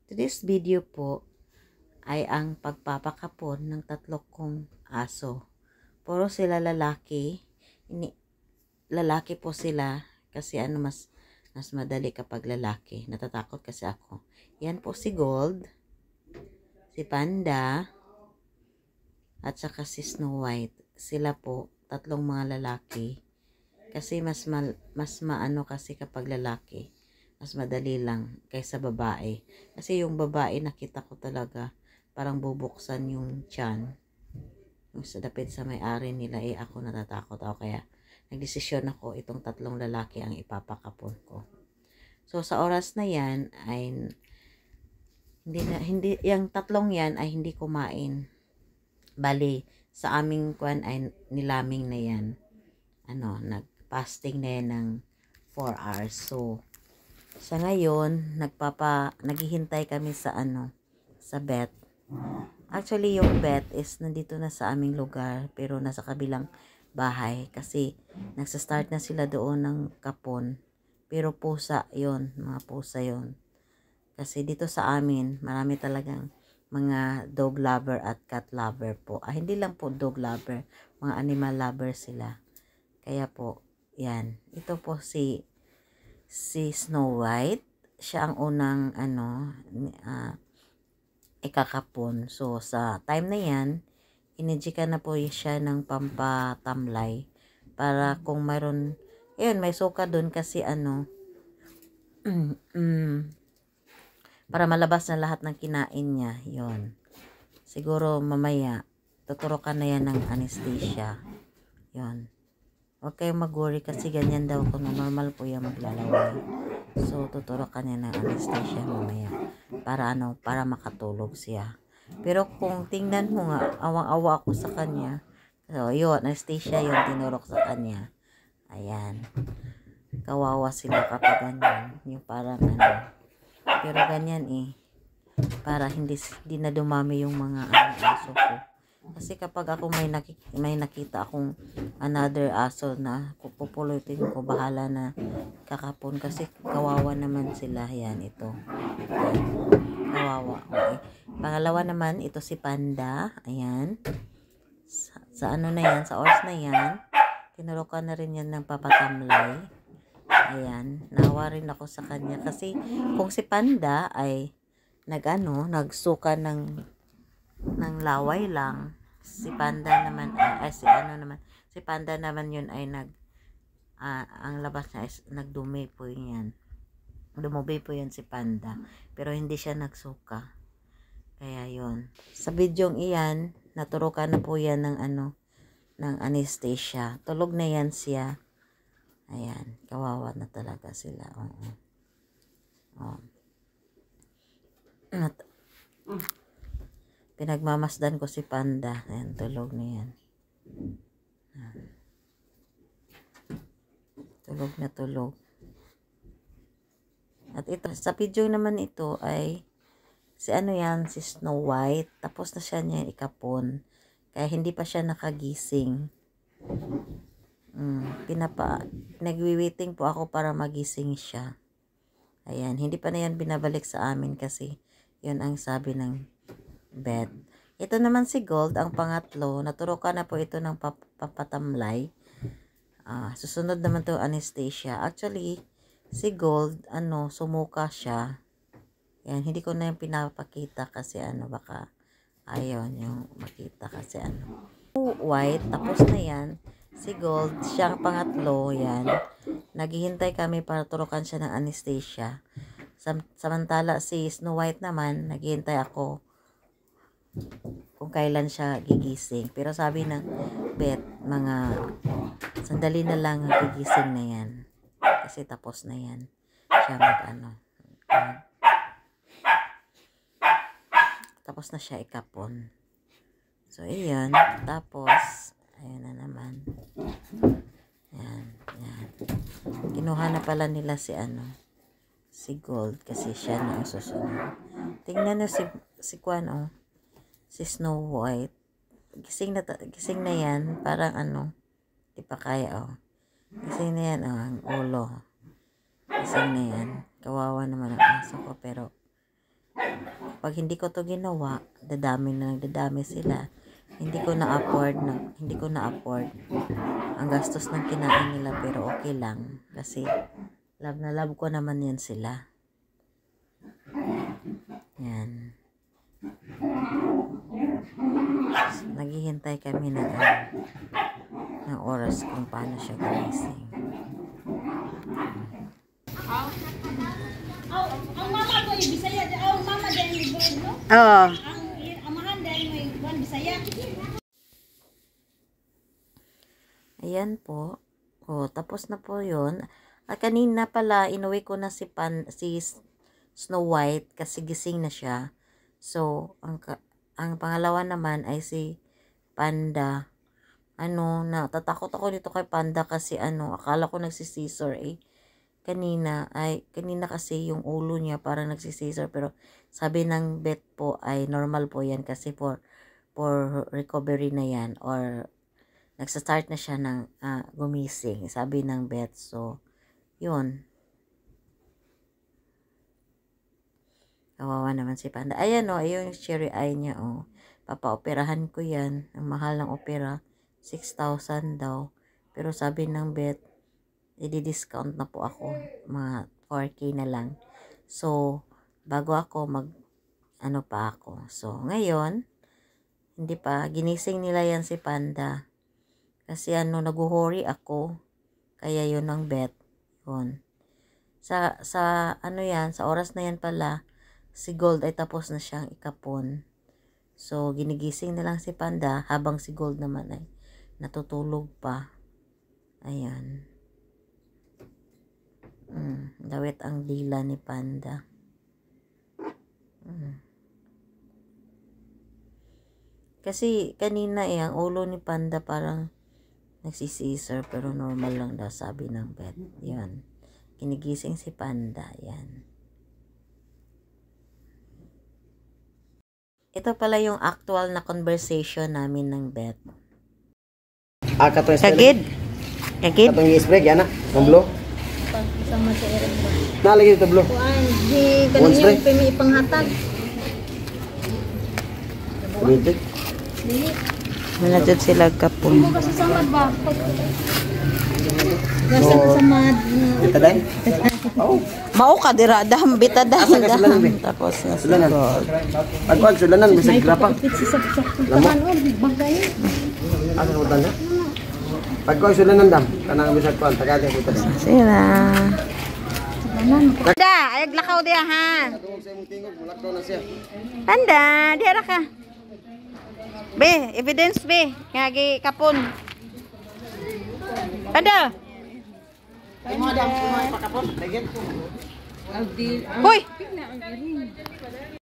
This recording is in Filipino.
Today's video po ay ang pagpapakapon ng tatlo kong aso. Puro sila lalaki. Lalaki po sila kasi mas madali kapag lalaki. Natatakot kasi ako. Yan po si Gold, si Panda, at saka si Snow White. Sila po, tatlong mga lalaki. Kasi mas maano kasi kapag lalaki. Mas madali lang kaysa babae. Kasi yung babae nakita ko talaga parang bubuksan yung tiyan. Yung sa dapit sa may-ari nila ako natatakot ako. Kaya nagdesisyon ako itong tatlong lalaki ang ipapakapon ko. So sa oras na yan ay hindi yung tatlong yan ay hindi kumain. Bali sa aming kwan ay nilaming na yan. Nag-fasting na yan ng 4 hours. So sa ngayon, naghihintay kami sa sa vet. Actually, yung vet is nandito na sa aming lugar, pero nasa kabilang bahay kasi nagsa-start na sila doon ng kapon. Pero pusa 'yon, mga pusa 'yon. Kasi dito sa amin, marami talagang mga dog lover at cat lover po. Hindi lang po dog lover, mga animal lover sila. Kaya po, yan. Ito po si Snow White. Siya ang unang ikakapon. So sa time na yan, inedjikan na po siya ng pampatamlay para kung mayroon, may suka doon kasi para malabas na lahat ng kinain niya. Yon. Siguro mamaya tuturukan na yan ng anesthesia. Yon. Huwag kayong mag-worry kasi ganyan daw kung normal po yan maglalaway. So, tuturukan niya ng anesthesia mamaya. Para makatulog siya. Pero kung tingnan mo nga, awang-awa ako sa kanya. So, yun, anesthesia yung tinurok sa kanya. Ayan. Kawawa sila kapag ganyan. Yung parang Pero ganyan para hindi na dumami yung mga aso ko. Kasi kapag ako may nakita akong another aso na pupulutin ko, bahala na kakapon kasi kawawa naman sila. Yan, ito. Ayan, kawawa. Okay. Pangalawa naman, ito si Panda. Ayan. Sa na yan, sa oras na yan, tinurukan na rin yan ng papatamlay. Ayan, nawa rin ako sa kanya kasi kung si Panda ay nagsuka ng laway lang, si Panda naman si Panda naman yun ay ang labas niya is nagdumi po yan. Dumubi po yan si Panda, pero hindi siya nagsuka. Kaya yun. Sa bidyong iyan, naturukan na po yan ng ng anesthesia. Tulog na yan siya. Ayan, kawawa na talaga sila. Pinagmamasdan ko si Panda. Ayan, tulog na yan. Tulog na tulog. At ito, sa video naman ito ay si si Snow White. Tapos na siya niya ikapon. Kaya hindi pa siya nakagising. Nagwi-waiting po ako para magising siya. Ayan, hindi pa na yan binabalik sa amin kasi yun ang sabi ng vet. Ito naman si Gold, ang pangatlo. Naturukan na po ito ng papatamlay. Susunod naman to anesthesia. Actually, si Gold, sumuka siya. Yan, hindi ko na yung pinapakita kasi baka ayaw yung makita kasi White, tapos na yan. Si Gold, siya ang pangatlo, yan. Naghihintay kami para turukan siya ng anesthesia. Samantala si Snow White naman, naghihintay ako kung kailan siya gigising. Pero sabi ng vet, mga sandali na lang gigising na yan. Kasi tapos na yan. Siya tapos na siya ikapon. So, ayan. Tapos, ayan na naman. Ayan. Kinuha na pala nila si Gold kasi siya na ang susunod. Tingnan nyo si Kwan, si Snow White. Gising na yan. Parang di pa kaya, Gising na yan, ang ulo. Gising na yan. Kawawa naman ang aso ko, pero Pag hindi ko to ginawa, dadami sila. Hindi ko na-afford ang gastos ng kinain nila, pero okay lang. Kasi, love na love ko naman yan sila. Yan. Naghihintay kami ng oras kung paano siya gumising. Ang mama ko ay Bisaya, ang mama din ay Bisaya, no? Oo. Ang amahan din ay Bisaya. Ayan po. O, tapos na po yun. At kanina pala, inuwi ko na si Snow White kasi gising na siya. So, ang pangalawa naman ay si Panda. Natatakot ako dito kay Panda kasi akala ko nagsisisor eh. Kanina kasi yung ulo niya parang nagsisisor, pero sabi ng vet po ay normal po yan kasi for recovery na yan, or nagsa-start na siya ng gumising, sabi ng vet. So, yun. Kawawa naman si Panda. Ayan yung cherry eye niya Papa-operahan ko yan. Ang mahal ng opera, 6,000 daw. Pero sabi ng vet, i-discount na po ako. Mga 4K na lang. So, bago ako pa ako. So, ngayon, hindi pa. Ginising nila yan si Panda. Kasi naguhuri ako. Kaya yun ang vet. Yun. Sa oras na yan pala, si Gold ay tapos na siyang ikapon. So, ginigising na lang si Panda habang si Gold naman ay natutulog pa. Ayan. Dawit ang dila ni Panda. Kasi kanina ang ulo ni Panda parang nagsisisir, pero normal lang daw sabi ng vet. Yan. Kinigising si Panda. Yan. Ito pala yung actual na conversation namin ng vet. Kagid? Katong i-spray yan ng blue. Sama sa ere ba? Nalagay ito blue. Kuan, di kanang yung pimi ipanghatag. Kumitik. Dili. Wala dyan sila kapon. Mo kasi samad ba? Gasa sa samad. Kita day. Oh. Mao ka dira daham bitadahan Asa ka sulanan, be? tapos na Sulanan. sigol. Pagkuhan sulanan bisag grapa. Pitsi sa kaman bagay. Asa mo tanda? Pagkuhan sulanan dam kanang bisag kuan tagadi ko tada. Sila. Kanan Panda, ayag lakaw dia ha. Tungod sa imong tingog mulakaw na siya. Panda, diara ka. Be, evidence be, ngagi kapon. Panda. Mo dam, mo pakapon. Lagyan. Hoy.